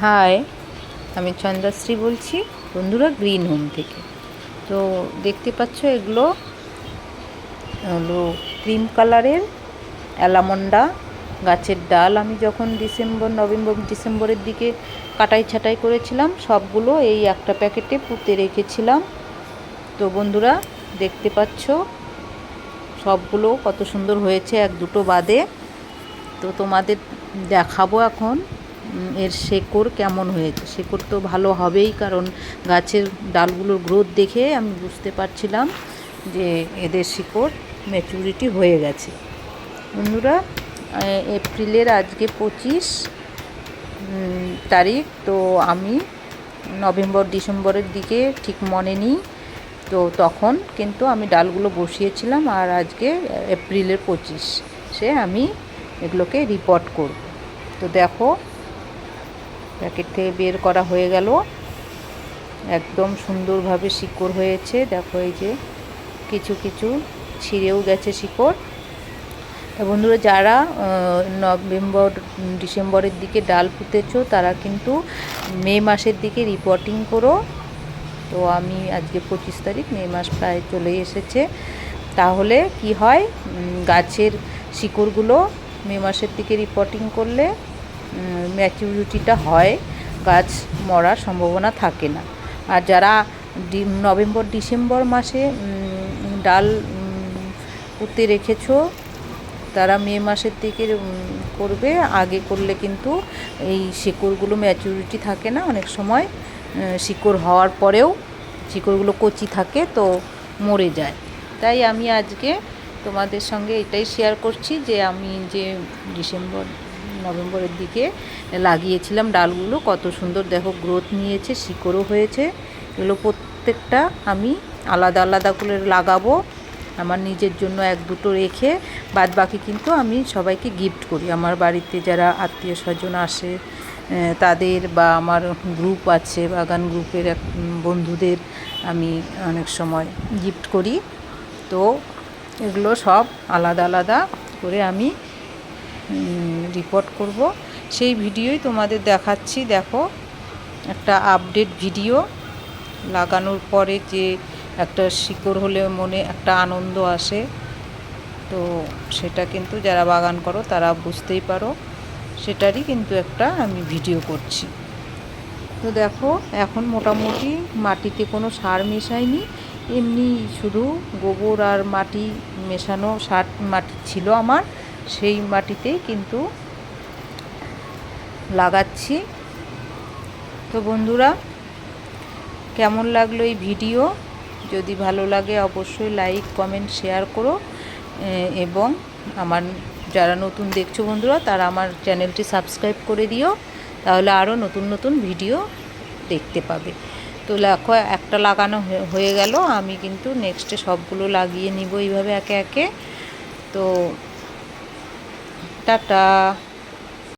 High, আমি চন্দ্রাশ্রী বলছি বন্ধুরা গ্রিন হোম থেকে। তো দেখতে পাচ্ছ এগুলো হলো ক্রিম কালারের অ্যালামন্ডা গাছের ডাল। আমি যখন নভেম্বর ডিসেম্বরের দিকে কাটাই ছাঁটাই করেছিলাম সবগুলো এই একটা প্যাকেটে পুঁতে রেখেছিলাম। তো বন্ধুরা দেখতে পাচ্ছ সবগুলো কত সুন্দর হয়েছে এক দুটো বাদে। তো তোমাদের দেখাবো এখন এর শেকড় কেমন হয়েছে। শেকড় তো ভালো হবেই, কারণ গাছের ডালগুলোর গ্রোথ দেখে আমি বুঝতে পারছিলাম যে এদের শিকড় ম্যাচুরিটি হয়ে গেছে। বন্ধুরা এপ্রিলের আজকে 25 তারিখ। তো আমি নভেম্বর ডিসেম্বরের দিকে ঠিক মনে নেই, তো তখন কিন্তু আমি ডালগুলো বসিয়েছিলাম। আর আজকে এপ্রিলের 25 আমি এগুলোকে রিপোর্ট করব। তো দেখো প্যাকেট থেকে বের করা হয়ে গেল, একদম সুন্দরভাবে শিকড় হয়েছে। দেখো এই যে কিছু কিছু ছিঁড়েও গেছে শিকড়। তা বন্ধুরা যারা নভেম্বর ডিসেম্বরের দিকে ডাল পুঁতেছো তারা কিন্তু মে মাসের দিকে রিপোর্টিং করো। তো আমি আজকে 25 তারিখ, মে মাস প্রায় চলে এসেছে। তাহলে কি হয়, গাছের শিকড়গুলো মে মাসের দিকে রিপোর্টিং করলে ম্যাচুরিটিটা হয়, গাছ মরার সম্ভাবনা থাকে না। আর যারা নভেম্বর ডিসেম্বর মাসে ডাল পুঁতে রেখেছো তারা মে মাসের দিকে করবে। আগে করলে কিন্তু এই শিকড়গুলো ম্যাচুরিটি থাকে না, অনেক সময় শিকড় হওয়ার পরেও শিকড়গুলো কচি থাকে, তো মরে যায়। তাই আমি আজকে তোমাদের সঙ্গে এটাই শেয়ার করছি যে আমি যে নভেম্বরের দিকে লাগিয়েছিলাম ডালগুলো কত সুন্দর দেখো গ্রোথ নিয়েছে, শিকড়ও হয়েছে। এগুলো প্রত্যেকটা আমি আলাদা আলাদা করে লাগাবো, আমার নিজের জন্য এক দুটো রেখে বাদ বাকি কিন্তু আমি সবাইকে গিফট করি। আমার বাড়িতে যারা আত্মীয় স্বজন আসে তাদের, বা আমার গ্রুপ আছে বাগান গ্রুপের বন্ধুদের আমি অনেক সময় গিফট করি। তো এগুলো সব আলাদা আলাদা করে আমি রিপোর্ট করব, সেই ভিডিওই তোমাদের দেখাচ্ছি। দেখো একটা আপডেট ভিডিও, লাগানোর পরে যে একটা শিকড় হলে মনে একটা আনন্দ আসে, তো সেটা কিন্তু যারা বাগান করো তারা বুঝতেই পারো, সেটারই কিন্তু একটা আমি ভিডিও করছি। তো দেখো এখন মোটামুটি মাটিতে কোনো সার মেশাইনি, এমনি শুধু গোবর আর মাটি মেশানো সার মাটি ছিল আমার, সেই মাটিতেই কিন্তু লাগাচ্ছি। তো বন্ধুরা কেমন লাগলো এই ভিডিও? যদি ভালো লাগে অবশ্যই লাইক কমেন্ট শেয়ার করো, এবং আমার যারা নতুন দেখছো বন্ধুরা তারা আমার চ্যানেলটি সাবস্ক্রাইব করে দিও, তাহলে আরও নতুন নতুন ভিডিও দেখতে পাবে। তো দেখো একটা লাগানো হয়ে গেল, আমি কিন্তু নেক্সটে সবগুলো লাগিয়ে নিব এইভাবে একে একে। তো টাটা।